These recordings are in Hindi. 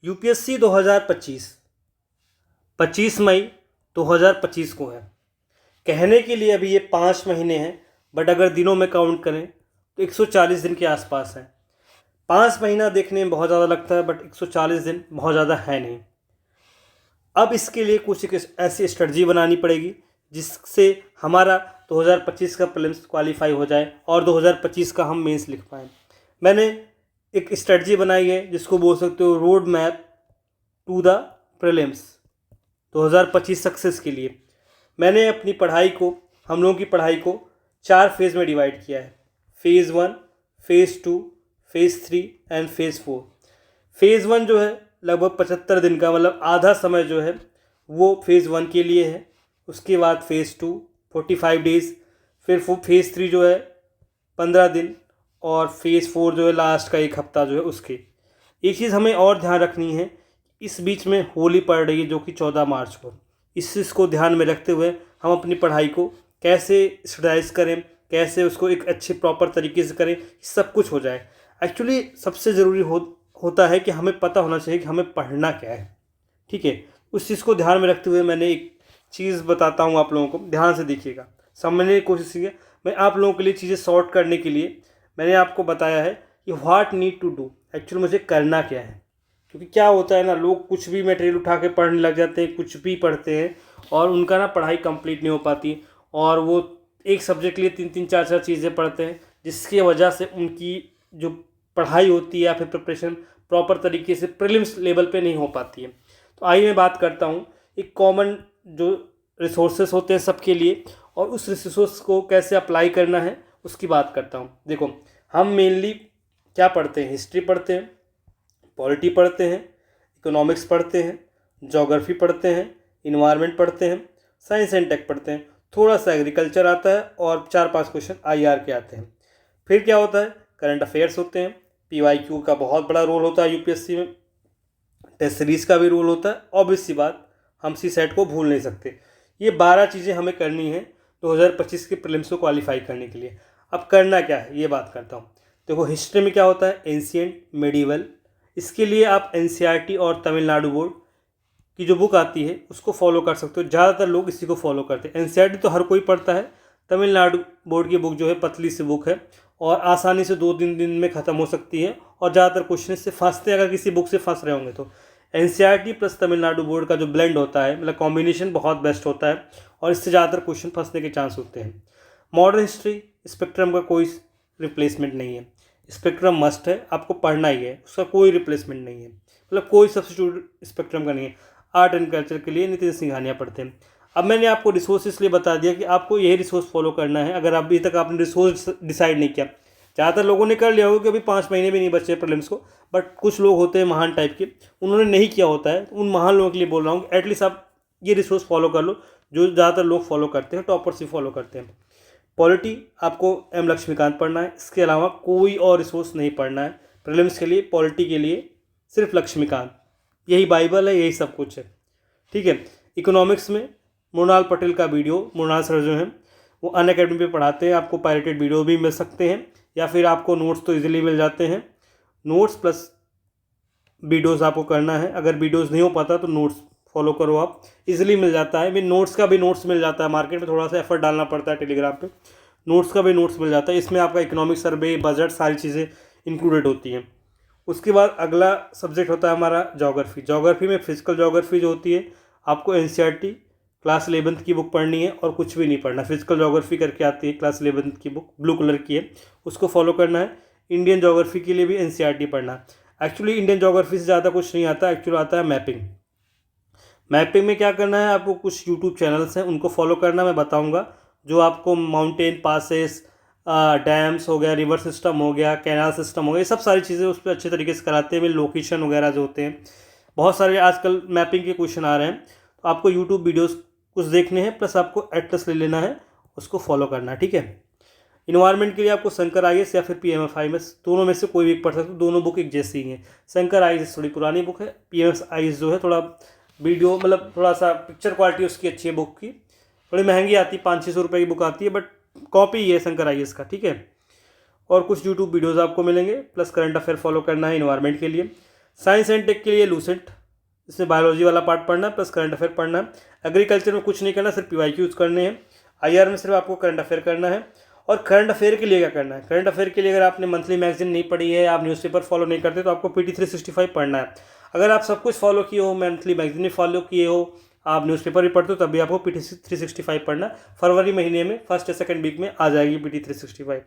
यूपीएससी 2025 25 मई 2025 को है। कहने के लिए अभी ये 5 महीने हैं, बट अगर दिनों में काउंट करें तो 140 दिन के आसपास है। 5 महीना देखने में बहुत ज़्यादा लगता है, बट 140 दिन बहुत ज़्यादा है नहीं। अब इसके लिए कुछ एक ऐसी स्ट्रेटजी बनानी पड़ेगी जिससे हमारा 2025 का प्रीलिम्स क्वालिफाई हो जाए और 2025 का हम मेंस लिख पाएँ। मैंने एक स्ट्रेटजी बनाई है जिसको बोल सकते हो road map to the prelims 2025 success के लिए। मैंने अपनी पढ़ाई को, हम लोगों की पढ़ाई को 4 फेज़ में डिवाइड किया है। Phase 1, phase 2, phase 3 and phase 4। Phase 1 जो है लगभग 75 दिन का, मतलब आधा समय जो है वो फेज़ 1 के लिए है। उसके बाद फेज़ 2 45 डेज़, फिर फेज़ 3 जो है 15 दिन, और फेज़ 4 जो है लास्ट का 1 हफ्ता जो है उसके। एक चीज़ हमें और ध्यान रखनी है, इस बीच में होली पड़ रही है जो कि 14 मार्च को। इस चीज़ को ध्यान में रखते हुए हम अपनी पढ़ाई को कैसे स्टडाइज करें, कैसे उसको एक अच्छे प्रॉपर तरीके से करें, सब कुछ हो जाए। एक्चुअली सबसे ज़रूरी होता है कि हमें पता होना चाहिए कि हमें पढ़ना क्या है। ठीक है, उस चीज़ को ध्यान में रखते हुए मैंने एक चीज़ बताता हूँ आप लोगों को, ध्यान से देखिएगा। समझने की कोशिश कीजिए। मैं आप लोगों के लिए चीज़ें सॉर्ट करने के लिए मैंने आपको बताया है कि what need to do, actually मुझे करना क्या है। क्योंकि क्या होता है ना, लोग कुछ भी मटेरियल उठा के पढ़ने लग जाते हैं, कुछ भी पढ़ते हैं और उनका ना पढ़ाई कंप्लीट नहीं हो पाती, और वो एक सब्जेक्ट के लिए 3-3 4-4 चीज़ें पढ़ते हैं, जिसकी वजह से उनकी जो पढ़ाई होती है या फिर प्रिपरेशन प्रॉपर तरीके से प्रीलिम्स लेवल पे नहीं हो पाती है। तो आइए मैं बात करता हूँ एक कॉमन जो रिसोर्सेस होते हैं सबके लिए, और उस रिसोर्स को कैसे अप्लाई करना है उसकी बात करता हूँ। देखो, हम मेनली क्या पढ़ते हैं, हिस्ट्री पढ़ते हैं, पॉलिटी पढ़ते हैं, इकोनॉमिक्स पढ़ते हैं, ज्योग्राफी पढ़ते हैं, इन्वायरमेंट पढ़ते हैं, साइंस एंड टेक पढ़ते हैं, थोड़ा सा एग्रीकल्चर आता है और 4-5 क्वेश्चन आईआर के आते हैं। फिर क्या होता है, करंट अफेयर्स होते हैं, पीवाईक्यू का बहुत बड़ा रोल होता है यूपीएससी में, टेस्ट सीरीज़ का भी रोल होता है। ऑब्वियस सी बात, हम सी सेट को भूल नहीं सकते। ये 12 चीज़ें हमें करनी है 2025 के प्रीलिम्स को क्वालिफाई करने के लिए। अब करना क्या है ये बात करता हूँ। देखो, हिस्ट्री में क्या होता है, एंशिएंट, मेडिवल। इसके लिए आप एनसीईआरटी और तमिलनाडु बोर्ड की जो बुक आती है उसको फॉलो कर सकते हो। ज़्यादातर लोग इसी को फॉलो करते हैं। एनसीईआरटी तो हर कोई पढ़ता है, तमिलनाडु बोर्ड की बुक जो है पतली सी बुक है और आसानी से 2-3 दिन में ख़त्म हो सकती है, और ज़्यादातर क्वेश्चन इससे फंसते हैं अगर किसी बुक से फंस रहे होंगे तो। एनसीईआरटी प्लस तमिलनाडु बोर्ड का जो ब्लेंड होता है, मतलब कॉम्बिनेशन बहुत बेस्ट होता है, और इससे ज़्यादातर क्वेश्चन फंसने के चांस होते हैं। मॉडर्न हिस्ट्री, स्पेक्ट्रम का कोई रिप्लेसमेंट नहीं है। स्पेक्ट्रम मस्ट है, आपको पढ़ना ही है, उसका कोई रिप्लेसमेंट नहीं है, मतलब कोई सब्स्टिट्यूट स्पेक्ट्रम का नहीं है। आर्ट एंड कल्चर के लिए नितिन सिंघानिया पढ़ते हैं। अब मैंने आपको रिसोर्स इसलिए बता दिया कि आपको यही रिसोर्स फॉलो करना है। अगर अभी तक आपने रिसोर्स डिसाइड नहीं किया, ज़्यादातर लोगों ने कर लिया होगा कि अभी 5 महीने भी नहीं बचे प्रीलिम्स को, बट कुछ लोग होते हैं महान टाइप के, उन्होंने नहीं किया होता है। उन महान लोगों के लिए बोल रहा हूँ, एटलीस्ट आप ये रिसोर्स फॉलो कर लो जो ज़्यादातर लोग फॉलो करते हैं, टॉपर्स ही फॉलो करते हैं। पॉलिटी आपको एम लक्ष्मीकांत पढ़ना है, इसके अलावा कोई और रिसोर्स नहीं पढ़ना है प्रीलिम्स के लिए। पॉलिटी के लिए सिर्फ लक्ष्मीकांत, यही बाइबल है, यही सब कुछ है। ठीक है। इकोनॉमिक्स में मृणाल पटेल का वीडियो, मृणाल सर जो हैं वो अनअकैडमी पे पढ़ाते हैं, आपको पायरेटेड वीडियो भी मिल सकते हैं, या फिर आपको नोट्स तो इजीली मिल जाते हैं। नोट्स प्लस वीडियोज़ आपको करना है। अगर वीडियोज़ नहीं हो पाता तो नोट्स फॉलो करो, आप इजीली मिल जाता है। नोट्स का भी नोट्स मिल जाता है, मार्केट में थोड़ा सा एफर्ट डालना पड़ता है टेलीग्राम पे। नोट्स का भी नोट्स मिल जाता है, इसमें आपका इकोनॉमिक सर्वे, बजट, सारी चीज़ें इंक्लूडेड होती हैं। उसके बाद अगला सब्जेक्ट होता है हमारा ज्योग्राफी। ज्योग्राफी में फिजिकल ज्योग्राफी जो होती है, आपको एनसीईआरटी क्लास 11th की बुक पढ़नी है और कुछ भी नहीं पढ़ना। फिजिकल ज्योग्राफी करके आती है क्लास 11th की बुक, ब्लू कलर की है, उसको फॉलो करना है। इंडियन ज्योग्राफी के लिए भी एनसीईआरटी पढ़ना है। एक्चुअली इंडियन ज्योग्राफी से ज़्यादा कुछ नहीं आता, एक्चुअली आता है मैपिंग। मैपिंग में क्या करना है, आपको कुछ यूट्यूब चैनल्स हैं उनको फॉलो करना, मैं बताऊंगा, जो आपको माउंटेन पासेस, डैम्स हो गया, रिवर सिस्टम हो गया, कैनाल सिस्टम हो गया, ये सब सारी चीज़ें उस पर अच्छे तरीके से कराते हैं। लोकेशन वगैरह जो होते हैं, बहुत सारे आजकल मैपिंग के क्वेश्चन आ रहे हैं, तो आपको यूट्यूब वीडियोज़ कुछ देखने हैं, प्लस आपको एटलस ले लेना है, उसको फॉलो करना है। ठीक है। इन्वायरमेंट के लिए आपको शंकर आईएएस या फिर पीएमएफआईएस, दोनों में से कोई भी एक पढ़ सकते हो, दोनों बुक एक जैसी ही हैं। शंकर आईएएस थोड़ी पुरानी बुक है, पीएमएफआईएस जो है थोड़ा वीडियो, मतलब थोड़ा सा पिक्चर क्वालिटी उसकी अच्छी है बुक की, थोड़ी महंगी आती है, 500-600 रुपये की बुक आती है, बट कॉपी ही है शंकर आईएएस का। ठीक है। और कुछ यूट्यूब वीडियोज़ आपको मिलेंगे, प्लस करंट अफेयर फॉलो करना है इन्वायरमेंट के लिए। साइंस एंड टेक के लिए लूसेंट, इसमें बायोलॉजी वाला पार्ट पढ़ना है प्लस करंट अफेयर पढ़ना है। एग्रीकल्चर में कुछ नहीं करना, सिर्फ PYQs करने हैं। IR में सिर्फ आपको करंट अफेयर करना है। और करंट अफेयर के लिए क्या करना है, करंट अफेयर के लिए अगर आपने मंथली मैगजीन नहीं पढ़ी है, आप न्यूज़पेपर फॉलो नहीं करते, तो आपको PT 365 पढ़ना है। अगर आप सब कुछ फॉलो किए हो, मंथली मैगजीन भी फॉलो किए हो, आप न्यूज़पेपर भी पढ़ते हो, तब भी आपको PT 365 पढ़ना। फरवरी महीने में फर्स्ट या सेकंड वीक में आ जाएगी PT 365।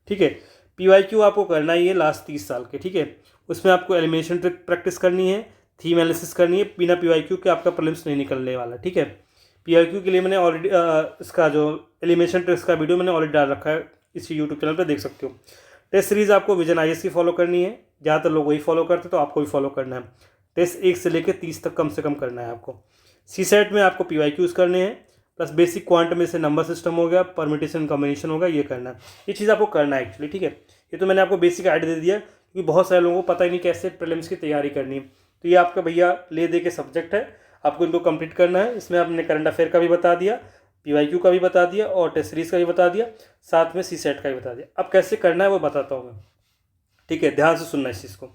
ठीक है। PYQ आपको करना ही है लास्ट 30 साल के। ठीक है। उसमें आपको एलिमिनेशन ट्रिक प्रैक्टिस करनी है, थीम एनालिसिस करनी है। बिना PYQ के आपका प्रीलिम्स नहीं निकलने वाला। ठीक है। PYQ के लिए मैंने ऑलरेडी इसका जो एलिमिनेशन ट्रिक्स का वीडियो मैंने ऑलरेडी डाल रखा है, इसी यूट्यूब चैनल पर देख सकते हो। टेस्ट सीरीज़ आपको विजन IAS की फॉलो करनी है, ज़्यादातर लोग वही फॉलो करते, तो आपको भी फॉलो करना है। टेस्ट 1 से लेकर 30 तक कम से कम करना है आपको। CSET में आपको PYQs करने हैं, प्लस बेसिक क्वांट में से नंबर सिस्टम हो गया, परमिटेशन कॉम्बिनेशन होगा, ये करना है। ये चीज़ आपको करना है एक्चुअली। ठीक है। ये तो मैंने आपको बेसिक आइडिया दे दिया, क्योंकि बहुत सारे लोगों को पता ही नहीं कैसे प्रीलिम्स की तैयारी करनी है। तो ये आपका भैया ले दे के सब्जेक्ट है, आपको इनको कंप्लीट करना है। इसमें आपने करंट अफेयर का भी बता दिया, PYQ का भी बता दिया और टेस्ट सीरीज़ का भी बता दिया, साथ में CSET का भी बता दिया। अब कैसे करना है वो बताता हूँ मैं। ठीक है, ध्यान से सुनना इस चीज़ को।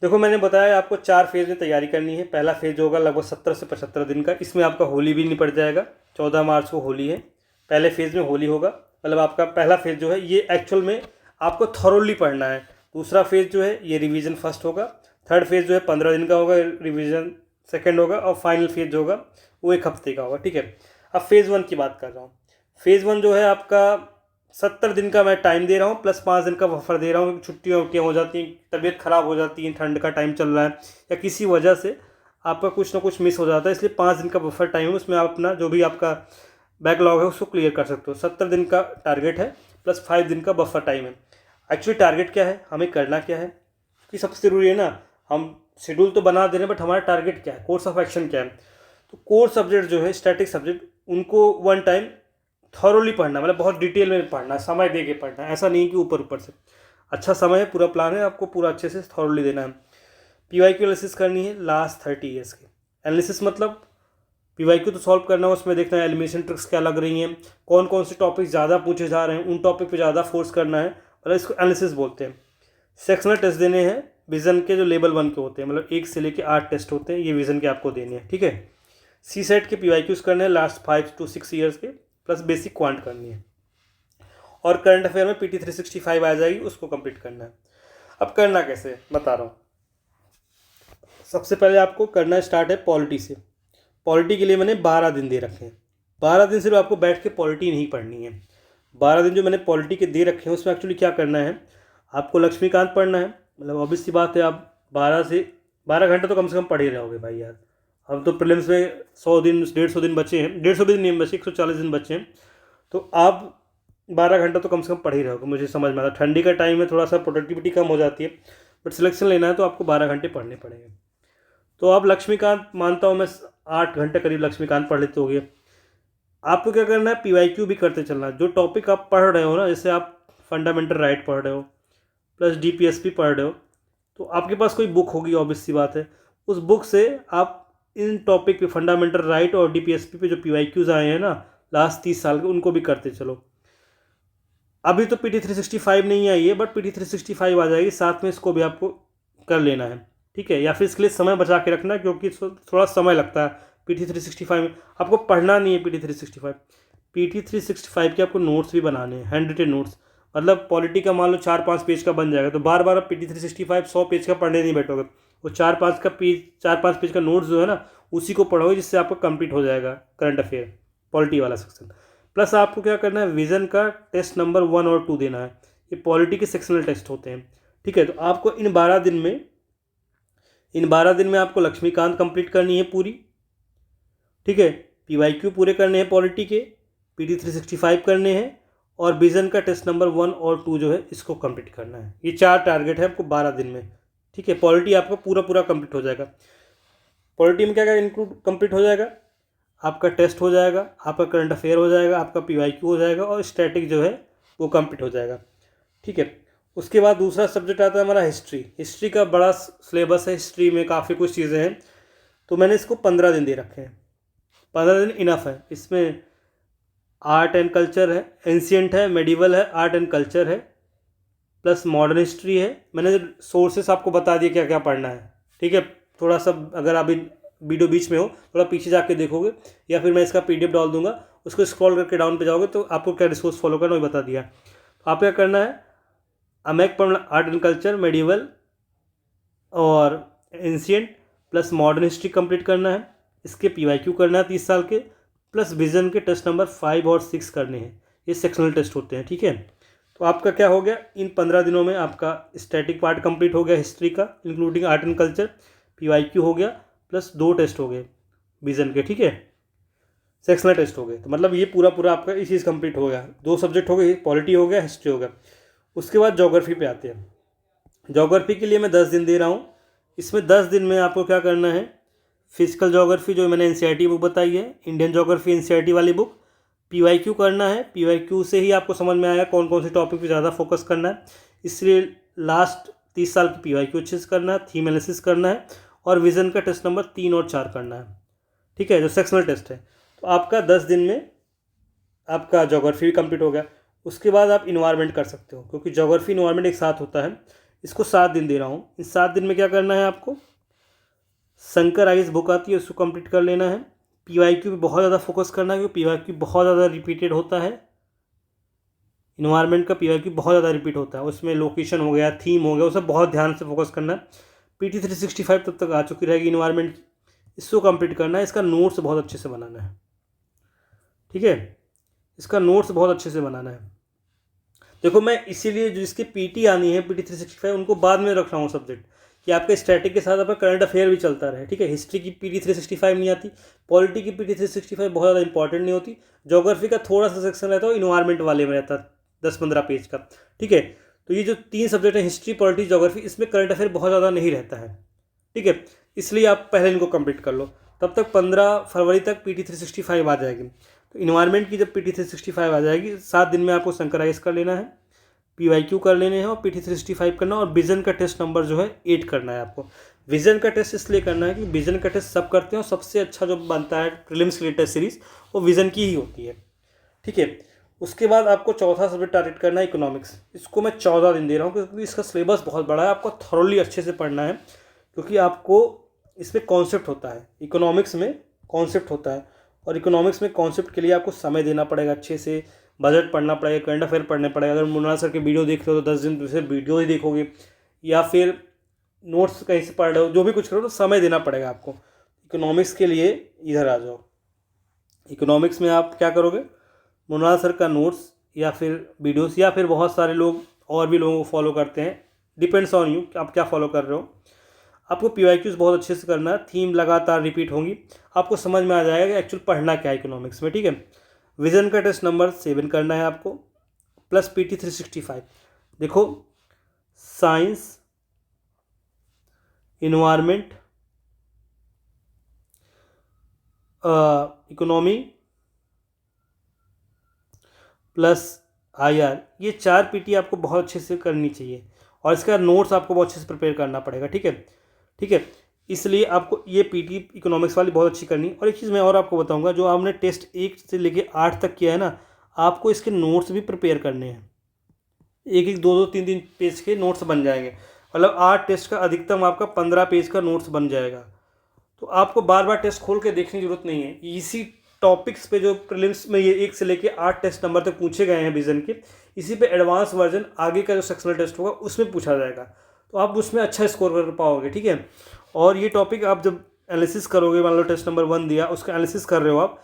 देखो, मैंने बताया आपको 4 फेज़ में तैयारी करनी है। पहला फेज़ होगा लगभग 17 से 75 दिन का। इसमें आपका होली भी निपट जाएगा। 14 मार्च को होली है। पहले फेज़ में होली होगा, मतलब आपका पहला फेज़ जो है ये एक्चुअल में आपको थॉरोली पढ़ना है। दूसरा फेज़ जो है ये रिवीजन फर्स्ट होगा। थर्ड फेज़ जो है 15 दिन का होगा, रिवीजन सेकेंड होगा। और फाइनल फेज़ जो होगा वो 1 हफ्ते का होगा। ठीक है। अब फेज़ 1 की बात कर रहा हूँ। फेज़ 1 जो है आपका 70 दिन का मैं टाइम दे रहा हूँ, प्लस 5 दिन का बफर दे रहा हूँ। छुट्टियाँ उट्टियाँ हो जाती हैं, तबीयत ख़राब हो जाती है, ठंड का टाइम चल रहा है, या किसी वजह से आपका कुछ ना कुछ मिस हो जाता है, इसलिए 5 दिन का बफर टाइम है। उसमें आप अपना जो भी आपका बैकलॉग है उसको क्लियर कर सकते हो। 70 दिन का टारगेट है, प्लस 5 दिन का बफर टाइम है। एक्चुअली टारगेट क्या है, हमें करना क्या है, कि सबसे ज़रूरी है ना, हम शेड्यूल तो बना दे रहे हैं, बट हमारा टारगेट क्या है, कोर्स ऑफ एक्शन क्या है। तो कोर सब्जेक्ट जो है, स्टैटिक सब्जेक्ट, उनको वन टाइम थॉरोली पढ़ना, मतलब बहुत डिटेल में पढ़ना, समय दे के पढ़ना। ऐसा नहीं कि ऊपर ऊपर से। अच्छा समय है, पूरा प्लान है, आपको पूरा अच्छे से थॉरोली देना है। PYQ एनालिसिस करनी है लास्ट 30 ईयर्स की। एनालिसिस मतलब PYQ तो सॉल्व करना है, उसमें देखना है एलिमिनेशन ट्रिक्स क्या लग रही हैं, कौन कौन से टॉपिक ज़्यादा पूछे जा रहे हैं, उन टॉपिक पे ज़्यादा फोर्स करना है, मतलब इसको एनालिसिस बोलते हैं। सेक्शनल टेस्ट देने हैं विज़न के, जो लेवल 1 के होते हैं, मतलब 1 से लेकर 8 टेस्ट होते हैं, ये विज़न के आपको देने हैं। ठीक है। CSET के PYQs करने हैं लास्ट 5 to 6 ईयर्स के, प्लस बेसिक क्वांट करनी है। और करंट अफेयर में PT 365 आ जाएगी, उसको कंप्लीट करना है। अब करना कैसे बता रहा हूँ। सबसे पहले आपको करना स्टार्ट है पॉलिटी से। पॉलिटी के लिए मैंने 12 दिन दे रखे हैं। 12 दिन सिर्फ आपको बैठ के पॉलिटी नहीं पढ़नी है। 12 दिन जो मैंने पॉलिटी के दे रखे हैं, उसमें एक्चुअली क्या करना है, आपको लक्ष्मीकांत पढ़ना है। मतलब ऑब्वियस सी बात है, आप 12 घंटे तो कम से कम पढ़ ही रहोगे भाई यार। अब तो प्रीलिम्स में 100 दिन 150 दिन बचे हैं, 150 दिन नहीं बचे, 140 दिन बचे हैं, तो आप 12 घंटा तो कम से कम पढ़ ही रहोगे। मुझे समझ में आता है, ठंडी का टाइम है, थोड़ा सा प्रोडक्टिविटी कम हो जाती है, बट सिलेक्शन लेना है तो आपको 12 घंटे पढ़ने पड़ेंगे। तो आप लक्ष्मीकांत, मानता हूँ मैं 8 घंटे करीब लक्ष्मीकांत पढ़ लेते होगे। आपको क्या करना है, PYQ भी करते चलना है। जो टॉपिक आप पढ़ रहे हो ना, जैसे आप फंडामेंटल राइट पढ़ रहे हो, प्लस DPSP पढ़ रहे हो, तो आपके पास कोई बुक होगी, ऑब्वियस सी बात है। उस बुक से आप इन टॉपिक पे, फंडामेंटल राइट और DPSP पे जो PYQs आए हैं ना लास्ट 30 साल के, उनको भी करते चलो। अभी तो PT 365 नहीं आई है, बट PT 365 आ जाएगी, साथ में इसको भी आपको कर लेना है। ठीक है। या फिर इसके लिए समय बचा के रखना, क्योंकि थोड़ा समय लगता है PT 365 में। आपको पढ़ना नहीं है PT 365, PT 365 के आपको नोट्स भी बनाने हैं, हैंड रिटेन नोट्स। मतलब पॉलिटी का मान लो 4-5 पेज का बन जाएगा, तो बार बार आप PT 365 100 पेज का पढ़ने नहीं बैठोगे। वो 4-5 पेज का नोट्स जो है ना, उसी को पढ़ोगे, जिससे आपका कंप्लीट हो जाएगा करंट अफेयर पॉलिटी वाला सेक्शन। प्लस आपको क्या करना है, विज़न का टेस्ट नंबर 1 और 2 देना है। ये पॉलिटी के सेक्शनल टेस्ट होते हैं। ठीक है। तो आपको इन 12 दिन में आपको लक्ष्मीकांत कंप्लीट करनी है पूरी। ठीक है। PYQ पूरे करने हैं पॉलिटी के, PT 365 करने हैं, और विज़न का टेस्ट नंबर 1 और 2 जो है इसको कंप्लीट करना है। ये 4 टारगेट है आपको 12 दिन में। ठीक है। पॉलिटी आपका पूरा कंप्लीट हो जाएगा। पॉलिटी में क्या क्या इंक्लूड कंप्लीट हो जाएगा, आपका टेस्ट हो जाएगा, आपका करंट अफेयर हो जाएगा, आपका PYQ हो जाएगा, और स्टैटिक जो है वो कंप्लीट हो जाएगा। ठीक है। उसके बाद दूसरा सब्जेक्ट आता है हमारा हिस्ट्री। हिस्ट्री का बड़ा सिलेबस है, हिस्ट्री में काफ़ी कुछ चीज़ें हैं, तो मैंने इसको 15 दिन दे रखे हैं। 15 दिन इनफ है। इसमें आर्ट एंड कल्चर है, एंशियंट है, मेडिवल है, आर्ट एंड कल्चर है, प्लस मॉडर्न हिस्ट्री है। मैंने सोर्सेस आपको बता दिए क्या क्या पढ़ना है, ठीक है। थोड़ा सा अगर अभी वीडियो बीच में हो थोड़ा पीछे जाके देखोगे, या फिर मैं इसका PDF डाल दूंगा, उसको स्क्रॉल करके डाउन पे जाओगे तो आपको क्या रिसोर्स फॉलो करना वो बता दिया। तो आप क्या करना है, अमेक पर आर्ट एंड कल्चर, मेडिवल और ancient plus modern history complete करना है। इसके PYQ करना है 30 साल के, प्लस विजन के टेस्ट नंबर 5 और 6 करने हैं। ये सेक्शनल टेस्ट होते हैं, ठीक है। तो आपका क्या हो गया, इन 15 दिनों में आपका स्टैटिक पार्ट कंप्लीट हो गया हिस्ट्री का including art and culture, PYQ हो गया, प्लस 2 टेस्ट हो गए विजन के, ठीक है, सेक्शनल टेस्ट हो गए। तो मतलब ये पूरा आपका ये चीज़ कंप्लीट हो गया। 2 सब्जेक्ट हो गए, पॉलिटी हो गया, हिस्ट्री हो गया। उसके बाद ज्योग्राफी पे आते हैं। ज्योग्राफी के लिए मैं 10 दिन दे रहा हूँ। इसमें 10 दिन में आपको क्या करना है, फिजिकल ज्योग्राफी जो मैंने NCERT बुक बताई है, इंडियन ज्योग्राफी NCERT वाली बुक, PYQ करना है। PYQ से ही आपको समझ में आएगा कौन कौन से टॉपिक पे ज़्यादा फोकस करना है, इसलिए लास्ट 30 साल की PYQ अच्छे से करना है, थीम एनालिसिस करना है, और विजन का टेस्ट नंबर 3 और 4 करना है, ठीक है, जो सेक्शनल टेस्ट है। तो आपका 10 दिन में आपका ज्योग्राफी भी कंप्लीट हो गया। उसके बाद आप इन्वायरमेंट कर सकते हो, क्योंकि ज्योग्राफी इन्वायरमेंट एक साथ होता है। इसको 7 दिन दे रहा हूँ। इन 7 दिन में क्या करना है आपको, शंकर आइस बुक आती है उसको कंप्लीट कर लेना है। PYQ पे बहुत ज़्यादा फोकस करना है, क्योंकि PYQ बहुत ज़्यादा रिपीटेड होता है। इन्वायरमेंट का PYQ बहुत ज़्यादा रिपीट होता है, उसमें लोकेशन हो गया, थीम हो गया, वो सब बहुत ध्यान से फोकस करना है। PT 365 तब तक आ चुकी रहेगी इन्वायरमेंट, इसको कंप्लीट करना है। इसका नोट्स बहुत अच्छे से बनाना है, ठीक है, इसका नोट्स बहुत अच्छे से बनाना है। देखो मैं इसीलिए जो इसकी PT आनी है PT 365 उनको बाद में रख रहा हूँ सब्जेक्ट, कि आपके स्टैटिक के साथ आपका करंट अफेयर भी चलता रहे, ठीक है। हिस्ट्री की PT 365 नहीं आती, पॉलिटी की PT 365 बहुत ज़्यादा इंपॉर्टेंट नहीं होती, ज्योग्राफी का थोड़ा सा सेक्शन रहता है इन्वायरमेंट वाले में रहता है 10-15 पेज का, ठीक है। तो ये जो 3 सब्जेक्ट हैं, हिस्ट्री, पॉलिटी, ज्योग्राफी, इसमें करंट अफेयर बहुत ज़्यादा नहीं रहता है, ठीक है। इसलिए आप पहले इनको कंप्लीट कर लो, तब तक 15 फरवरी तक PT 365 आ जाएगी। तो इन्वायरमेंट की जब PT 365 आ जाएगी, 7 दिन में आपको शंकराइज कर लेना है, PYQ कर लेने हैं और PT 365 करना, और विजन का टेस्ट नंबर जो है 8 करना है आपको। विजन का टेस्ट इसलिए करना है कि विजन का टेस्ट सब करते हैं, और सबसे अच्छा जो बनता है प्रीलिम्स के टेस्ट सीरीज वो विजन की ही होती है, ठीक है। उसके बाद आपको चौथा सब्जेक्ट टारगेट करना है इकोनॉमिक्स। इसको मैं 14 दिन दे रहा हूँ, क्योंकि इसका सिलेबस बहुत बड़ा है, आपको थॉरली अच्छे से पढ़ना है, क्योंकि आपको इसमें कॉन्सेप्ट होता है, इकोनॉमिक्स में कॉन्सेप्ट होता है, और इकोनॉमिक्स में कॉन्सेप्ट के लिए आपको समय देना पड़ेगा, अच्छे से बजट पढ़ना पड़ेगा, करंट अफेयर पढ़ने पड़ेगा। अगर मुन्ना सर के वीडियो देख रहे हो तो 10 दिन सिर्फ वीडियो ही देखोगे, या फिर नोट्स कहीं से पढ़ रहे हो, जो भी कुछ करो तो समय देना पड़ेगा आपको। इकोनॉमिक्स के लिए इधर आ जाओ। इकोनॉमिक्स में आप क्या करोगे, मुन्ना सर का नोट्स या फिर वीडियोस, या फिर बहुत सारे लोग और भी लोगों को फॉलो करते हैं, डिपेंड्स ऑन यू कि आप क्या फॉलो कर रहे हो। आपको PYQs बहुत अच्छे से करना है, थीम लगातार रिपीट होंगी, आपको समझ में आ जाएगा कि एक्चुअल पढ़ना क्या है इकोनॉमिक्स में, ठीक है। विजन का टेस्ट नंबर 7 करना है आपको, प्लस PT 365। देखो science, environment, economy plus IR, ये 4 PT आपको बहुत अच्छे से करनी चाहिए, और इसका नोट्स आपको बहुत अच्छे से प्रिपेयर करना पड़ेगा, ठीक है, ठीक है। इसलिए आपको ये PT इकोनॉमिक्स वाली बहुत अच्छी करनी। और एक चीज़ मैं और आपको बताऊंगा, जो आपने टेस्ट 1 से लेके 8 तक किया है ना, आपको इसके नोट्स भी प्रिपेयर करने हैं, 1-1, 2-2, 3-3 पेज के नोट्स बन जाएंगे, मतलब 8 टेस्ट का अधिकतम आपका 15 पेज का नोट्स बन जाएगा। तो आपको बार बार टेस्ट खोल के देखने की जरूरत नहीं है, इसी टॉपिक्स पे जो प्रीलिम्स में ये 1 से लेके 8 टेस्ट नंबर तक पूछे गए हैं विजन के, इसी पे एडवांस वर्जन आगे का जो सेक्शनल टेस्ट होगा उसमें पूछा जाएगा, तो आप उसमें अच्छा स्कोर कर पाओगे, ठीक है। और ये टॉपिक आप जब एनालिसिस करोगे, मान लो टेस्ट नंबर 1 दिया, उसका एनालिसिस कर रहे हो आप,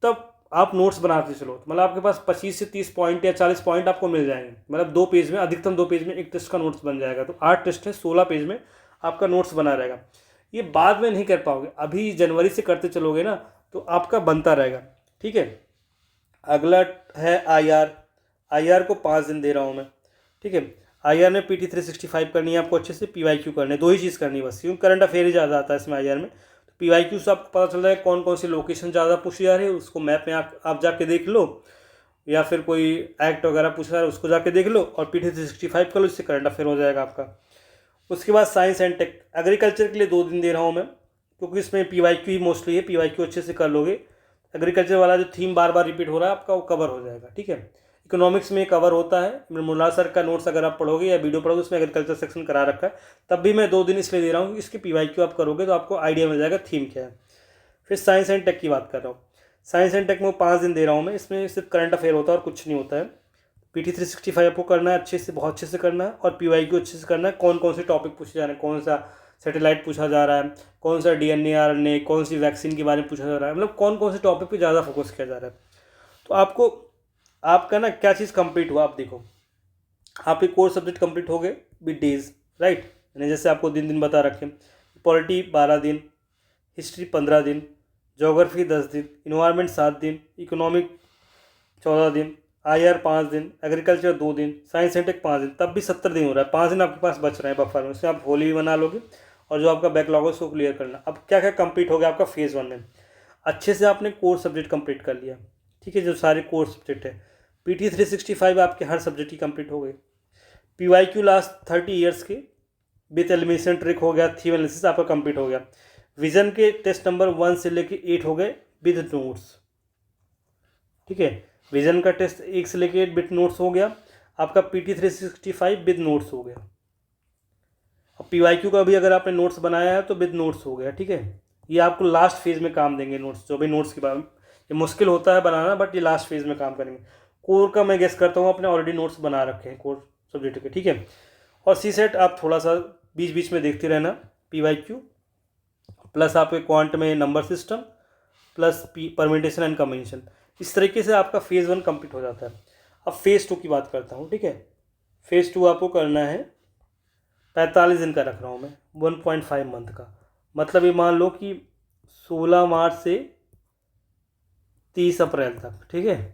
तब आप नोट्स बनाते चलो, तो मतलब आपके पास 25 से 30 पॉइंट या 40 पॉइंट आपको मिल जाएंगे, मतलब 2 पेज में, अधिकतम 2 पेज में एक टेस्ट का नोट्स बन जाएगा। तो 8 टेस्ट है, 16 पेज में आपका नोट्स बना रहेगा। ये बाद में नहीं कर पाओगे, अभी जनवरी से करते चलोगे ना तो आपका बनता रहेगा, ठीक है। अगला है IR को 5 दिन दे रहा हूँ मैं, ठीक है। IR में PT 365 करनी है आपको अच्छे से, PYQ करने, 2 ही चीज़ करनी है बस, क्योंकि करंट अफेयर ही ज़्यादा आता है इसमें IR में। तो PYQ से आपको पता चल जाएगा कौन कौन सी लोकेशन ज़्यादा पूछी जा रही है, उसको मैप में आप जाके देख लो, या फिर कोई एक्ट वगैरह पूछा जा रहा है उसको जाके देख लो, और PT 365 कर लो, इससे करंट अफेयर हो जाएगा आपका। उसके बाद साइंस एंड टेक, एग्रीकल्चर के लिए 2 दिन दे रहा हूँ मैं, क्योंकि इसमें PYQ ही मोस्टली है, PYQ अच्छे से कर लोगे। एग्रीकल्चर वाला जो थीम बार बार रिपीट हो रहा है आपका, वो कवर हो जाएगा, ठीक है। इकोनॉमिक्स में कवर होता है। मुल्ला सर का नोट्स अगर आप पढ़ोगे या वीडियो पढ़ोगे उसमें एग्रीकल्चर सेक्शन करा रखा है। तब भी मैं 2 दिन इसलिए दे रहा हूँ कि इसकी PYQ आप करोगे तो आपको आइडिया मिल जाएगा थीम क्या है। फिर साइंस एंड टेक की बात कर रहा हूँ। साइंस एंड टेक में 5 दिन दे रहा हूँ मैं। इसमें सिर्फ करंट अफेयर होता है और कुछ नहीं होता है। PT 365 आपको करना है अच्छे से, बहुत अच्छे से करना है, और PYQ अच्छे से करना है। कौन कौन से टॉपिक पूछे जा रहे हैं, कौन सा सैटेलाइट पूछा जा रहा है, कौन सा DNA RNA, कौन सी वैक्सीन के बारे में पूछा जा रहा है, मतलब कौन कौन से टॉपिक पे ज़्यादा फोकस किया जा रहा है। तो आपको आपका ना क्या चीज़ कंप्लीट हुआ, आप देखो आपके कोर सब्जेक्ट कंप्लीट हो गए विद डेज, राइट। यानी जैसे आपको दिन दिन बता रखे, पॉलिटी 12 दिन, हिस्ट्री 15 दिन, ज्योग्राफी 10 दिन, इन्वायरमेंट 7 दिन, इकोनॉमिक 14 दिन, IR 5 दिन, एग्रीकल्चर 2 दिन, साइंस एंड टेक 5 दिन, तब भी 70 दिन हो रहा है। 5 दिन आपके पास बच रहे हैं बफर में, इसमें आप होली भी बना लोगे और जो आपका बैकलॉग है उसको क्लियर करना। अब क्या क्या कंप्लीट हो गया आपका फेज़ 1 में, अच्छे से आपने कोर सब्जेक्ट कंप्लीट कर लिया, ठीक है, जो सारे कोर सब्जेक्ट है। PT 365 आपके हर सब्जेक्ट की कंप्लीट हो गई। PYQ लास्ट 30 ईयर्स के विथ एलिमिनेशन ट्रिक हो गया, थीम एनालिसिस आपका कंप्लीट हो गया। विजन के टेस्ट नंबर 1 से लेके 8 हो गए विद नोट्स, ठीक है। विजन का टेस्ट 1 से लेके 8 विद नोट्स हो गया। आपका PT 365 विद नोट्स हो गया। और PYQ का भी अगर आपने नोट्स बनाया है तो विद नोट्स हो गया, ठीक है। ये आपको लास्ट फेज में काम देंगे नोट्स, जो भी नोट्स के बारे में, ये मुश्किल होता है बनाना बट ये लास्ट फेज में काम करेंगे। कोर का मैं गेस करता हूँ आपने ऑलरेडी नोट्स बना रखे हैं कोर सब्जेक्ट के, ठीक है। और CSET आप थोड़ा सा बीच बीच में देखते रहना, PYQ प्लस आपके क्वांट में number system plus permutation and combination, इस तरीके से आपका फेज़ 1 कंप्लीट हो जाता है। अब फेज़ 2 की बात करता हूँ, ठीक है। फेज़ 2 आपको करना है 45 दिन का रख रहा हूँ मैं, 1.5 मंथ का। मतलब ये मान लो कि 16 मार्च से 30 अप्रैल तक, ठीक है।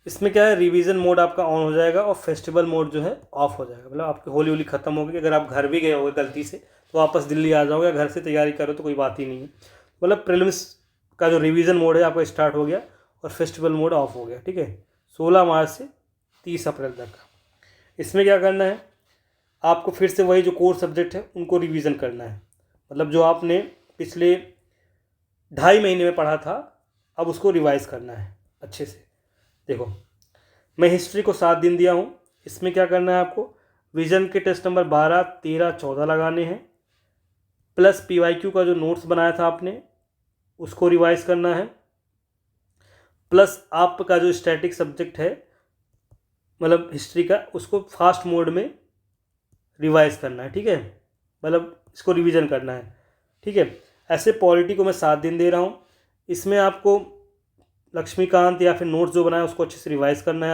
इसमें क्या है, रिवीजन मोड आपका ऑन हो जाएगा और फेस्टिवल मोड जो है ऑफ हो जाएगा। मतलब आपकी होली होली ख़त्म होगी, अगर आप घर भी गए होगे गलती से तो वापस दिल्ली आ जाओगे, घर से तैयारी करो तो कोई बात ही नहीं है। मतलब प्रीलिम्स का जो रिवीजन मोड है आपका स्टार्ट हो गया और फेस्टिवल मोड ऑफ हो गया, ठीक है, 16 मार्च से 30 अप्रैल तक। इसमें क्या करना है, आपको फिर से वही जो कोर सब्जेक्ट है उनको रिवीजन करना है। मतलब जो आपने पिछले 2.5 महीने में पढ़ा था अब उसको रिवाइज करना है अच्छे से। देखो मैं हिस्ट्री को 7 दिन दिया हूँ, इसमें क्या करना है आपको, विजन के टेस्ट नंबर 12, 13, 14 लगाने हैं, प्लस PYQ का जो नोट्स बनाया था आपने उसको रिवाइज करना है, प्लस आपका जो स्टैटिक सब्जेक्ट है मतलब हिस्ट्री का उसको फास्ट मोड में रिवाइज करना है, ठीक है। मतलब इसको रिवीजन करना है, ठीक है। ऐसे पॉलिटी को मैं 7 दिन दे रहा हूँ। इसमें आपको लक्ष्मीकांत या फिर नोट्स जो बनाए उसको अच्छे से रिवाइज करना है।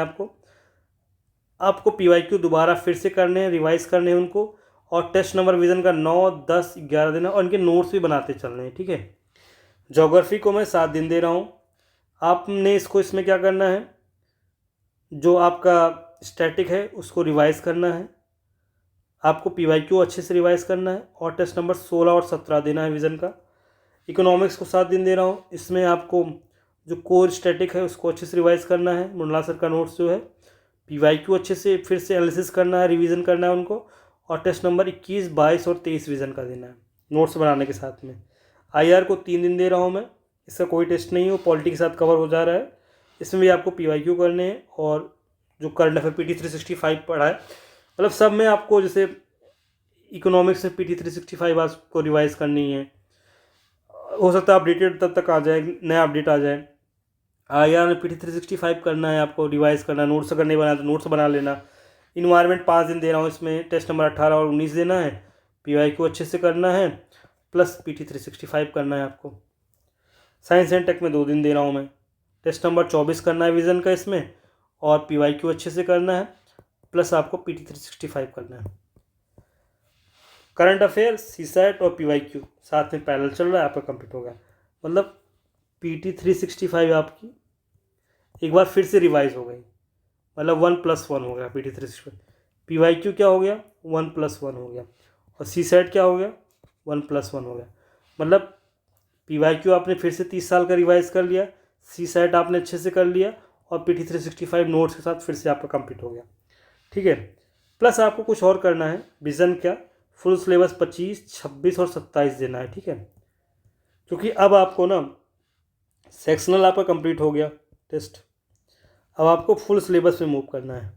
आपको PYQ दोबारा फिर से करने हैं, रिवाइज करने हैं उनको, और टेस्ट नंबर विजन का 9, 10, 11 दिन है और इनके नोट्स भी बनाते चलने हैं, ठीक है। ज्योग्राफी को मैं 7 दिन दे रहा हूँ। आपने इसमें क्या करना है, जो आपका स्टैटिक है उसको रिवाइज करना है, आपको PYQ अच्छे से रिवाइज करना है और टेस्ट नंबर 16 और 17 देना है विज़न का। इकोनॉमिक्स को 7 दिन दे रहा हूँ। इसमें आपको जो कोर स्टैटिक है उसको अच्छे से रिवाइज करना है, मुल्ला सर का नोट्स जो है, PYQ अच्छे से फिर से एनालिसिस करना है, रिवीजन करना है उनको, और टेस्ट नंबर 21, 22 और 23 विज़न का देना है नोट्स बनाने के साथ में। IR को 3 दिन दे रहा हूँ मैं, इसका कोई टेस्ट नहीं है, वो पॉलिटी के साथ कवर हो जा रहा है। इसमें भी आपको PYQ करने हैं और जो करंट अफेयर PT 365 पढ़ा है, मतलब सब में आपको जैसे इकोनॉमिक्स में PT 365 आपको रिवाइज करनी है। हो सकता है अपडेटेड तब तक आ जाए, नया अपडेट आ जाए। IR में PT 365 करना है, आपको रिवाइज करना है, नोट्स अगर नहीं बनाया तो नोट्स बना लेना। इन्वायरमेंट 5 दिन दे रहा हूँ, इसमें टेस्ट नंबर 18 और 19 देना है, PYQ अच्छे से करना है, प्लस PT 365 करना है आपको। साइंस एंड टेक में 2 दिन दे रहा हूँ मैं, टेस्ट नंबर 24 करना है विज़न का इसमें, और PYQ अच्छे से करना है, प्लस आपको PT 365 करना है। करंट अफेयर, CSET और PYQ साथ में पैरेलल चल रहा है, आपका कंप्लीट हो गया। मतलब PT 365 आपकी एक बार फिर से रिवाइज हो गई, मतलब 1+1 हो गया PT 365। PYQ क्या हो गया, 1+1 हो गया, और CSET क्या हो गया, 1+1 हो गया। मतलब PYQ आपने फिर से 30 साल का रिवाइज कर लिया, CSET आपने अच्छे से कर लिया, और PT 365 नोट्स के साथ फिर से आपका कंप्लीट हो गया, ठीक है। प्लस आपको कुछ और करना है, विज़न क्या, फुल सिलेबस 25, 26 और 27 देना है, ठीक है। क्योंकि अब आपको ना सेक्शनल आपका कंप्लीट हो गया टेस्ट, अब आपको फुल सिलेबस में मूव करना है,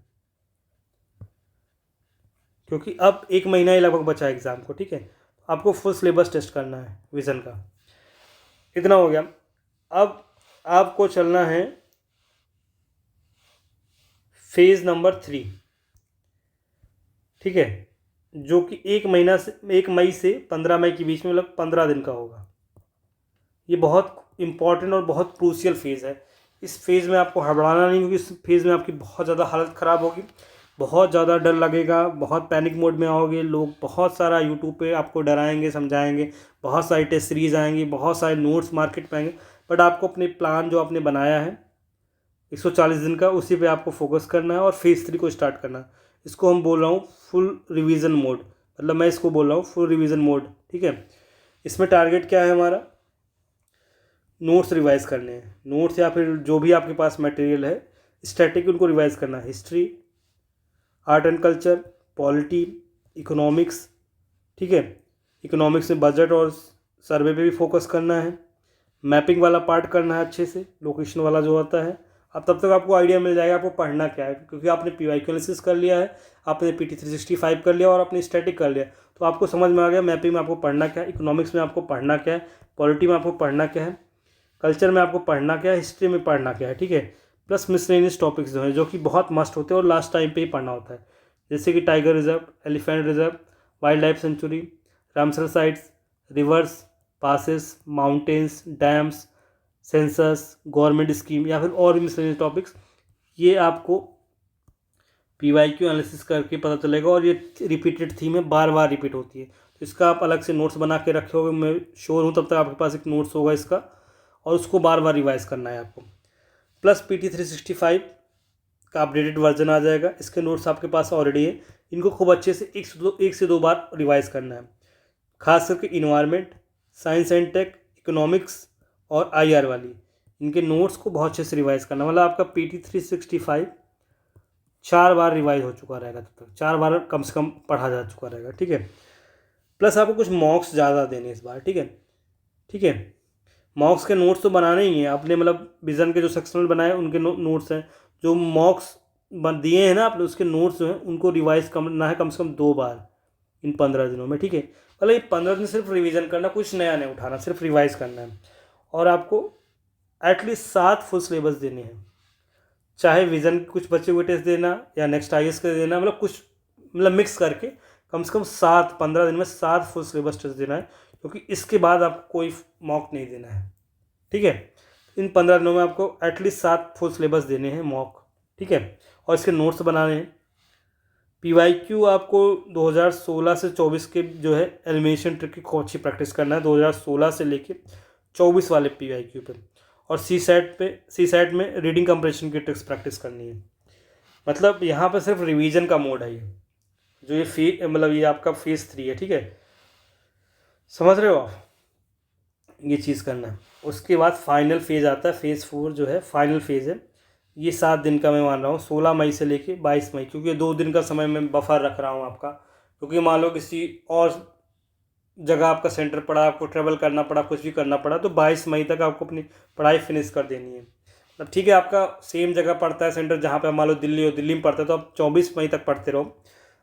क्योंकि अब 1 महीना ही लगभग बचा है एग्ज़ाम को, ठीक है। आपको फुल सिलेबस टेस्ट करना है विज़न का। इतना हो गया। अब आपको चलना है फेज़ नंबर 3, ठीक है, जो कि 1 मई से 15 मई के बीच में मतलब 15 दिन का होगा। ये बहुत इम्पॉर्टेंट और बहुत क्रूशियल फेज़ है। इस फेज़ में आपको घबराना नहीं, क्योंकि इस फेज़ में आपकी बहुत ज़्यादा हालत ख़राब होगी, बहुत ज़्यादा डर लगेगा, बहुत पैनिक मोड में आओगे। लोग बहुत सारा यूट्यूब पे आपको डराएंगे, समझाएंगे, बहुत सारी टेस्ट सीरीज़ आएंगी, बहुत सारे नोट्स मार्केट में आएंगे, बट आपको अपने प्लान जो आपने बनाया है 140 दिन का, उसी पे आपको फोकस करना है और फेज़ 3 को स्टार्ट करना है। इसको हम बोल रहा हूँ फुल रिवीजन मोड, मतलब मैं इसको बोल रहा हूँ फुल रिवीजन मोड, ठीक है। इसमें टारगेट क्या है हमारा? नोट्स रिवाइज़ करने हैं। नोट्स या फिर जो भी आपके पास मटेरियल है स्टैटिक, उनको रिवाइज़ करना है। History, art and culture, polity, economics, ठीक है। इकोनॉमिक्स में बजट और सर्वे पे भी फोकस करना है। मैपिंग वाला पार्ट करना है अच्छे से, लोकेशन वाला जो होता है। अब तब तक आपको आइडिया मिल जाएगा आपको पढ़ना क्या है, क्योंकि आपने PYQ एनालिसिस कर लिया है, आपने PT 365 कर लिया और आपने स्टैटिक कर लिया, तो आपको समझ में आ गया मैपिंग में आपको पढ़ना क्या है, इकोनॉमिक्स में आपको पढ़ना क्या है, पॉलिटी में आपको पढ़ना क्या है, कल्चर में आपको पढ़ना क्या है, हिस्ट्री में पढ़ना क्या है, ठीक है। प्लस मिसलेनियस टॉपिक्स जो हैं, जो कि बहुत मस्ट होते हैं और लास्ट टाइम पे ही पढ़ना होता है, जैसे कि tiger reserve, elephant reserve, wild life sanctuary, Ramsar sites, reverse, passes, mountains, dams, census, government scheme या फिर और भी मिसलेनियस टॉपिक्स। ये आपको PYQ एनालिसिस करके पता चलेगा, और ये रिपीटेड थीम है, बार बार रिपीट होती है, तो इसका आप अलग से नोट्स बना के रखे होगे, मैं श्योर हूँ तब तक आपके पास एक नोट्स होगा इसका, और उसको बार बार रिवाइज़ करना है आपको। प्लस PT 365 का अपडेटेड वर्जन आ जाएगा, इसके नोट्स आपके पास ऑलरेडी है, इनको खूब अच्छे से 1 से 2 बार रिवाइज़ करना है। खास करके environment, science and tech, economics और IR वाली, इनके नोट्स को बहुत अच्छे से रिवाइज़ करना, मतलब आपका PT 365 4 बार रिवाइज हो चुका रहेगा, तब तक 4 बार कम से कम पढ़ा जा चुका रहेगा, ठीक है। प्लस आपको कुछ मॉक्स ज़्यादा देने इस बार, ठीक है, ठीक है। मॉक्स के नोट्स तो बनाने ही हैं आपने, मतलब विज़न के जो सेक्शनल बनाए उनके नोट्स हैं, जो मॉक्स दिए हैं ना आपने, उसके नोट्स जो हैं उनको रिवाइज करना है कम से कम 2 बार इन 15 दिनों में, ठीक है। मतलब ये 15 दिन सिर्फ रिवीजन करना, कुछ नया नहीं उठाना, सिर्फ रिवाइज करना है। और आपको एटलीस्ट 7 फुल सिलेबस देने हैं, चाहे विज़न कुछ बचे हुए टेस्ट देना या नेक्स्ट IAS के देना, मतलब कुछ मतलब मिक्स करके कम से कम 15 दिन में 7 फुल सिलेबस टेस्ट देना है, क्योंकि इसके बाद आपको कोई मॉक नहीं देना है, ठीक है। इन 15 दिनों में आपको एटलीस्ट 7 फुल सिलेबस देने हैं मॉक, ठीक है, और इसके नोट्स बनाने हैं। PYQ आपको 2016 से 24 के जो है एलिमिनेशन ट्रिक की खूब अच्छी प्रैक्टिस करना है, 2016 से लेके 24 वाले PYQ पे। और CSAT में रीडिंग कंप्रेशन की ट्रिक्स प्रैक्टिस करनी है। मतलब यहाँ पर सिर्फ रिवीजन का मोड है, ये जो ये मतलब ये आपका फेज़ 3 है, ठीक है, समझ रहे हो आप? ये चीज़ करना है। उसके बाद फाइनल फेज़ आता है, फेज़ 4 जो है फाइनल फेज़ है। ये 7 दिन का मैं मान रहा हूँ, 16 मई से लेके 22 मई, क्योंकि 2 दिन का समय मैं बफर रख रहा हूँ आपका, क्योंकि मान लो किसी और जगह आपका सेंटर पड़ा, आपको ट्रेवल करना पड़ा, कुछ भी करना पड़ा, तो 22 मई तक आपको अपनी पढ़ाई फिनिश कर देनी है। अब ठीक है, आपका सेम जगह पड़ता है सेंटर, जहाँ पे मान लो दिल्ली हो, दिल्ली में पड़ता है, तो आप 24 मई तक पढ़ते रहो,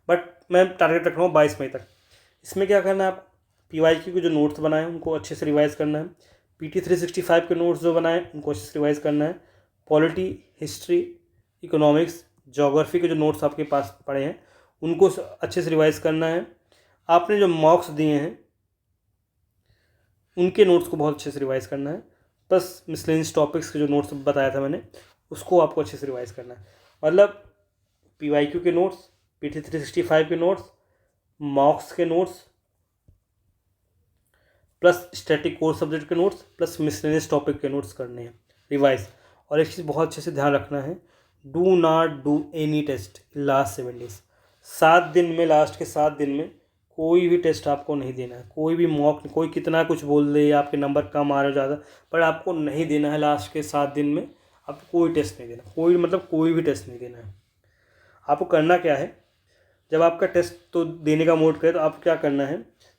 बट मैं टारगेट रख रहा हूँ 22 मई तक। इसमें क्या करना है, आप PYQ के जो नोट्स बनाए हैं उनको अच्छे से रिवाइज़ करना है, PT 365 के नोट्स जो बनाए उनको अच्छे से रिवाइज़ करना है, पॉलिटी, हिस्ट्री, इकोनॉमिक्स, ज्योग्राफी के जो नोट्स आपके पास पड़े हैं उनको अच्छे से रिवाइज़ करना है। आपने जो मॉक्स दिए हैं उनके नोट्स को बहुत अच्छे से रिवाइज़ करना है, प्लस मिसलेनियस टॉपिक्स के जो नोट्स बताया था मैंने उसको आपको अच्छे से रिवाइज़ करना है। मतलब PYQ के नोट्स, PT 365 के नोट्स, मॉक्स के notes, plus static core subject के नोट्स, प्लस मिसलेनियस टॉपिक के नोट्स करने हैं रिवाइज। और एक चीज़ बहुत अच्छे से ध्यान रखना है, do not do any test last 7 days. 7 दिन में, लास्ट के 7 दिन में कोई भी टेस्ट आपको नहीं देना है, कोई भी मॉक, कोई कितना कुछ बोल दे, आपके नंबर कम आ रहे हो ज़्यादा, पर आपको नहीं देना है। लास्ट के 7 दिन में आपको कोई टेस्ट नहीं देना, कोई मतलब कोई भी टेस्ट नहीं देना है। आपको करना क्या है, जब आपका टेस्ट तो देने का मूड करे तो आपको क्या करना है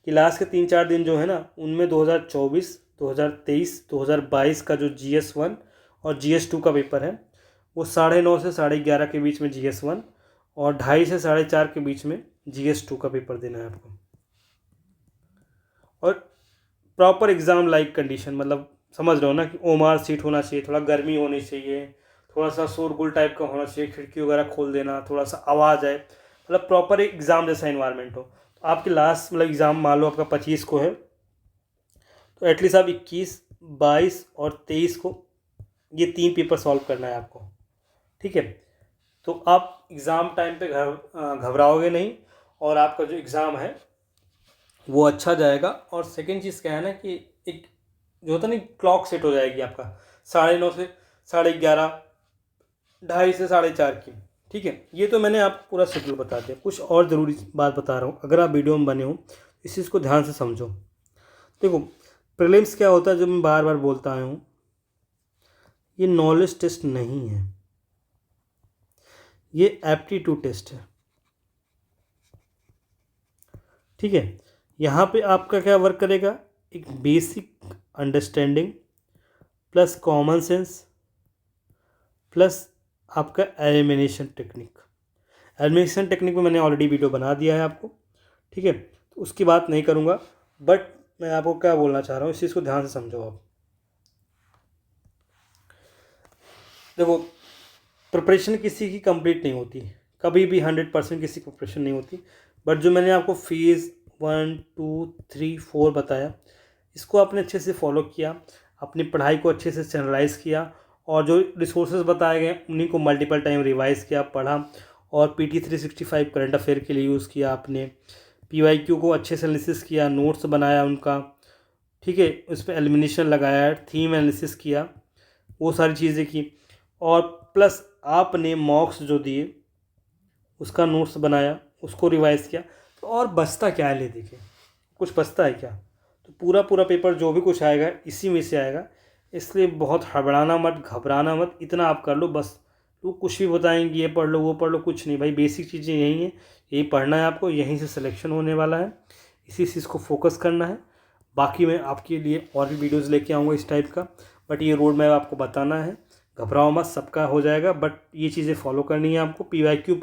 कि लास्ट के 3-4 दिन जो है ना, उनमें 2024, 2023, 2022 का जो GS1 और GS2 का पेपर है वो 9:30 से 11:30 के बीच में GS1 और 2:30 से 4:30 के बीच में GS2 का पेपर देना है आपको। और प्रॉपर एग्ज़ाम लाइक कंडीशन, मतलब समझ रहे हो ना कि ओमार सीट होना चाहिए, थोड़ा गर्मी होनी चाहिए, थोड़ा सा शोरगुल टाइप का होना चाहिए, खिड़की वगैरह खोल देना, थोड़ा सा आवाज़ आए, मतलब प्रॉपर एग्ज़ाम जैसा इन्वायरमेंट हो। तो आपकी लास्ट मतलब एग्ज़ाम मान लो आपका 25 को है, तो एटलीस्ट आप 21, 22 और 23 को ये 3 पेपर सॉल्व करना है आपको, ठीक है। तो आप एग्ज़ाम टाइम पे घबराओगे नहीं और आपका जो एग्ज़ाम है वो अच्छा जाएगा। और सेकेंड चीज़ क्या है ना कि एक जो होता है ना क्लॉक सेट हो जाएगी आपका 9:30 से 11:30, 2:30 से 4:30 की, ठीक है। ये तो मैंने आपको पूरा शेड्यूल बता दिया। कुछ और ज़रूरी बात बता रहा हूँ, अगर आप वीडियो में बने हो इस चीज़ को ध्यान से समझो। देखो प्रीलिम्स क्या होता है, जो मैं बार बार बोलता आया हूँ, ये नॉलेज टेस्ट नहीं है, ये एप्टीट्यूड टेस्ट है, ठीक है। यहाँ पे आपका क्या वर्क करेगा, एक basic understanding plus common sense plus आपका एलिमिनेशन टेक्निक। एलिमिनेशन टेक्निक में मैंने ऑलरेडी वीडियो बना दिया है आपको, ठीक है, तो उसकी बात नहीं करूँगा। बट मैं आपको क्या बोलना चाह रहा हूँ, इस चीज़ को ध्यान से समझो आप। देखो प्रिपरेशन किसी की कंप्लीट नहीं होती, कभी भी 100% किसी की प्रिपरेशन नहीं होती। बट जो मैंने आपको फेज़ 1, 2, 3, 4 बताया, इसको आपने अच्छे से फॉलो किया, अपनी पढ़ाई को अच्छे से चैनलाइज किया और जो रिसोर्सेज बताए गए उन्हीं को मल्टीपल टाइम रिवाइज़ किया, पढ़ा और PT 365 करंट अफेयर के लिए यूज़ किया आपने, PYQ को अच्छे से एनालिसिस किया, नोट्स बनाया उनका, ठीक है, उस पर एलिमिनेशन लगाया, थीम एनालिसिस किया, वो सारी चीज़ें की। और प्लस आपने मॉक्स जो दिए उसका नोट्स बनाया, उसको रिवाइज़ किया। तो और बचता क्या है, ले देखिए कुछ बचता है क्या? तो पूरा पेपर जो भी कुछ आएगा इसी में से आएगा। इसलिए बहुत हड़बड़ाना मत, घबराना मत, इतना आप कर लो बस। लोग कुछ भी बताएंगे, ये पढ़ लो वो पढ़ लो, कुछ नहीं भाई, बेसिक चीज़ें यही हैं, यही पढ़ना है आपको, यहीं से सिलेक्शन होने वाला है, इसी चीज़ को फोकस करना है। बाकी मैं आपके लिए और भी वीडियोज़ लेके आऊँगा इस टाइप का, बट ये रोड मैप आपको बताना है। घबराओ मत, सबका हो जाएगा, बट ये चीज़ें फॉलो करनी है आपको। PYQ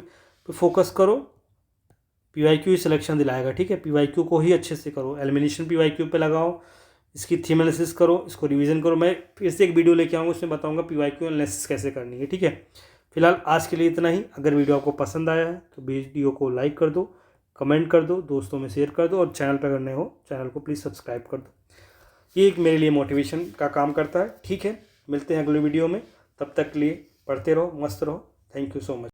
पे फोकस करो, PYQ ही सिलेक्शन दिलाएगा, ठीक है। PYQ को ही अच्छे से करो, एलिमिनेशन PYQ पे लगाओ, इसकी थीम एनालिसिस करो, इसको रिवीजन करो। मैं फिर से एक वीडियो लेके आऊँगा, उसमें बताऊँगा PYQ एनालिसिस कैसे करनी है, ठीक है। फिलहाल आज के लिए इतना ही। अगर वीडियो आपको पसंद आया है तो वीडियो को लाइक कर दो, कमेंट कर दो, दोस्तों में शेयर कर दो और चैनल पर अगर नए हो चैनल को प्लीज़ सब्सक्राइब कर दो। ये एक मेरे लिए मोटिवेशन का काम करता है, ठीक है। मिलते हैं अगले वीडियो में, तब तक के लिए पढ़ते रहो, मस्त रहो। Thank you so much.